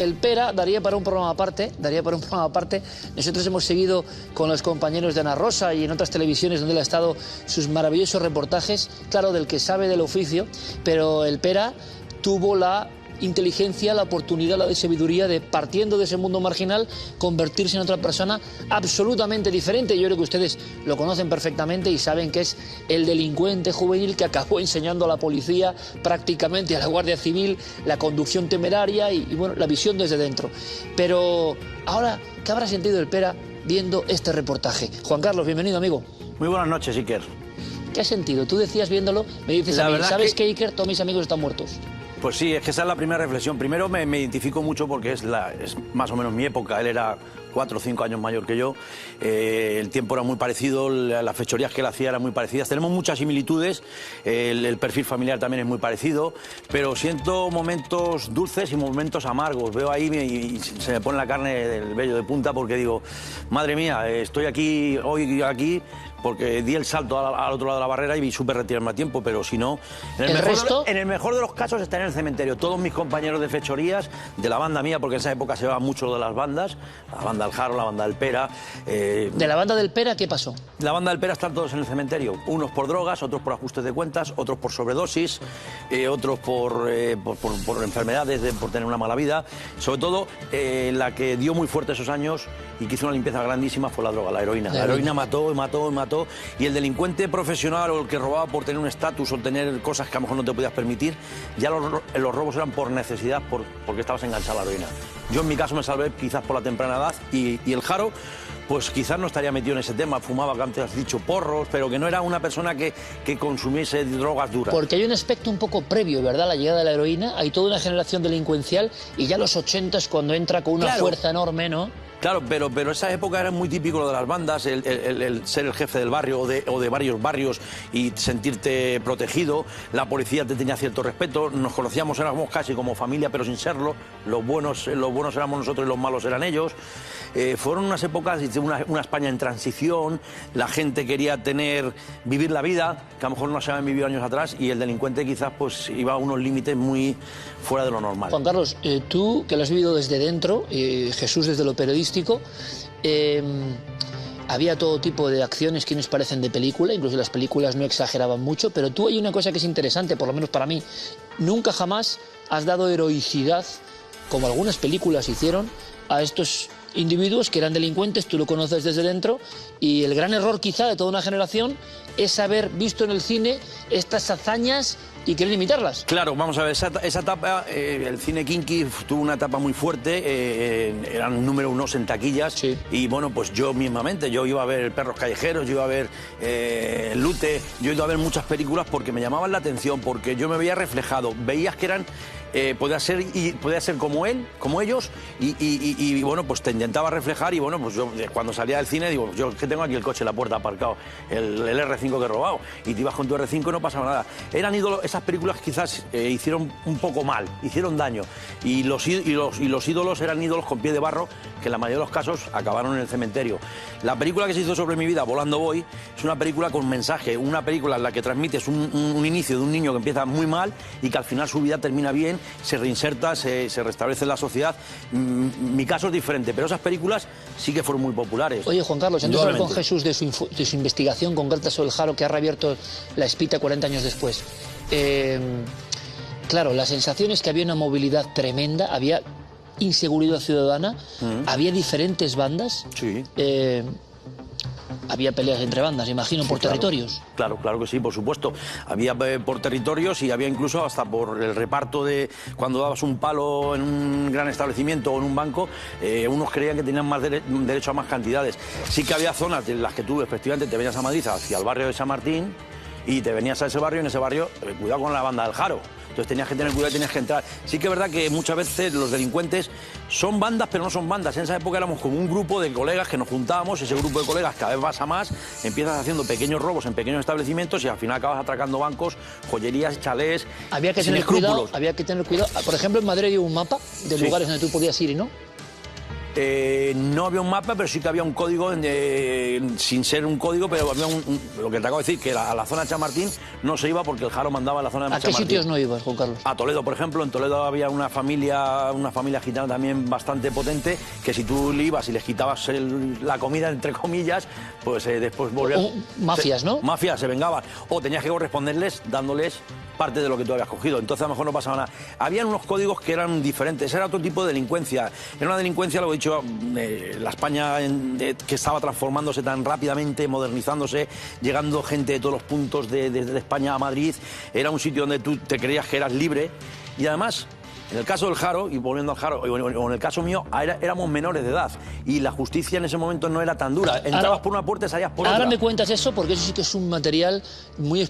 El Pera daría para un programa aparte, Nosotros hemos seguido con los compañeros de Ana Rosa y en otras televisiones donde él ha estado sus maravillosos reportajes, claro, del que sabe del oficio, pero el Pera tuvo la inteligencia, la oportunidad, la sabiduría de, partiendo de ese mundo marginal, convertirse en otra persona absolutamente diferente. Yo creo que ustedes lo conocen perfectamente y saben que es el delincuente juvenil que acabó enseñando a la policía, prácticamente a la Guardia Civil, la conducción temeraria y bueno, la visión desde dentro. Pero ahora, ¿qué habrá sentido el Pera viendo este reportaje? Juan Carlos, bienvenido, amigo. Muy buenas noches, Iker. ¿Qué has sentido? Tú decías viéndolo, me dices a mí, ¿sabes qué, Iker? Todos mis amigos están muertos. Pues sí, es que esa es la primera reflexión. Primero me identifico mucho porque es más o menos mi época. Él era 4 o 5 años mayor que yo. El tiempo era muy parecido, las fechorías que él hacía eran muy parecidas. Tenemos muchas similitudes, el perfil familiar también es muy parecido, pero siento momentos dulces y momentos amargos. Veo ahí y se me pone la carne del vello de punta porque digo, madre mía, estoy aquí, hoy aquí, porque di el salto al otro lado de la barrera y vi súper retirarme a tiempo, pero si no... En el mejor de los casos está en el cementerio. Todos mis compañeros de fechorías, de la banda mía, porque en esa época se llevaba mucho lo de las bandas, la banda del Jaro, la banda del Pera... ¿De la banda del Pera qué pasó? La banda del Pera están todos en el cementerio. Unos por drogas, otros por ajustes de cuentas, otros por sobredosis, otros por enfermedades, por tener una mala vida. Sobre todo, la que dio muy fuerte esos años y que hizo una limpieza grandísima fue la droga, la heroína. La heroína mató, y el delincuente profesional o el que robaba por tener un estatus o tener cosas que a lo mejor no te podías permitir, ya los robos eran por necesidad, porque estabas enganchado a la heroína. Yo en mi caso me salvé quizás por la temprana edad y el Jaro, pues quizás no estaría metido en ese tema, fumaba, que antes has dicho, porros, pero que no era una persona que consumiese drogas duras. Porque hay un aspecto un poco previo, ¿verdad?, a la llegada de la heroína. Hay toda una generación delincuencial y ya los 80 es cuando entra con una fuerza enorme, ¿no? Claro, pero esa época era muy típico lo de las bandas, el ser el jefe del barrio o de varios barrios y sentirte protegido. La policía te tenía cierto respeto, nos conocíamos, éramos casi como familia, pero sin serlo. Los buenos éramos nosotros y los malos eran ellos. Fueron unas épocas, una España en transición, la gente quería vivir la vida, que a lo mejor no se habían vivido años atrás, y el delincuente quizás pues iba a unos límites muy fuera de lo normal. Juan Carlos, tú que lo has vivido desde dentro, Jesús desde lo periodístico, había todo tipo de acciones que nos parecen de película, incluso las películas no exageraban mucho, pero tú hay una cosa que es interesante, por lo menos para mí, nunca jamás has dado heroicidad, como algunas películas hicieron, a estos individuos que eran delincuentes, tú lo conoces desde dentro, y el gran error quizá de toda una generación es haber visto en el cine estas hazañas y querer imitarlas. Claro, vamos a ver, esa etapa, el cine kinky tuvo una etapa muy fuerte, eran número 1 en taquillas, sí. Y bueno, pues yo mismamente, yo iba a ver Perros Callejeros, yo iba a ver Lute, yo iba a ver muchas películas porque me llamaban la atención, porque yo me veía reflejado, veías que eran... podía ser como él, como ellos, y bueno, pues te intentaba reflejar, y bueno, pues yo cuando salía del cine digo, yo que tengo aquí el coche en la puerta aparcado, el R5 que he robado, y te ibas con tu R5 y no pasaba nada. Eran ídolos, esas películas quizás hicieron un poco mal, hicieron daño, y los ídolos eran ídolos con pie de barro, que en la mayoría de los casos acabaron en el cementerio. La película que se hizo sobre mi vida, Volando Voy, es una película con mensaje, una película en la que transmites un inicio de un niño que empieza muy mal y que al final su vida termina bien, se reinserta, se restablece en la sociedad. Mi caso es diferente, pero esas películas sí que fueron muy populares. Oye, Juan Carlos, antes de hablar con Jesús de su investigación concreta sobre el Jaro, que ha reabierto la espita 40 años después, claro, la sensación es que había una movilidad tremenda, había inseguridad ciudadana, había diferentes bandas. Sí. Había peleas entre bandas, imagino, por territorios. Claro que sí, por supuesto. Había por territorios y había incluso hasta por el reparto de cuando dabas un palo en un gran establecimiento o en un banco, unos creían que tenían más derecho a más cantidades. Sí que había zonas en las que tú efectivamente te venías a Madrid hacia el barrio de San Martín y te venías a ese barrio y en ese barrio, cuidado con la banda del Jaro. Entonces tenías que tener cuidado y tenías que entrar. Sí que es verdad que muchas veces los delincuentes son bandas, pero no son bandas. En esa época éramos como un grupo de colegas que nos juntábamos, ese grupo de colegas cada vez vas a más, empiezas haciendo pequeños robos en pequeños establecimientos y al final acabas atracando bancos, joyerías, chalés, había que sin tener escrúpulos. Cuidado, había que tener cuidado. Por ejemplo, en Madrid hay un mapa de lugares donde tú podías ir y no. No había un mapa, pero sí que había un código, sin ser un código, pero había lo que te acabo de decir, que a la zona de Chamartín no se iba porque el Jaro mandaba a la zona de Chamartín. ¿A qué sitios no ibas, Juan Carlos? A Toledo, por ejemplo. En Toledo había una familia gitana también bastante potente, que si tú le ibas y les quitabas la comida, entre comillas, pues después volvían... Mafias, ¿no? Mafias, se vengaban. O tenías que corresponderles dándoles parte de lo que tú habías cogido. Entonces a lo mejor no pasaba nada. Habían unos códigos que eran diferentes. Era otro tipo de delincuencia. Era una delincuencia, lo he dicho, la España que estaba transformándose tan rápidamente, modernizándose, llegando gente de todos los puntos de España a Madrid. Era un sitio donde tú te creías que eras libre. Y además, en el caso del Jaro, y volviendo al Jaro, o en el caso mío, éramos menores de edad. Y la justicia en ese momento no era tan dura. Entrabas por una puerta y salías por otra. Ahora me cuentas eso, porque eso sí que es un material muy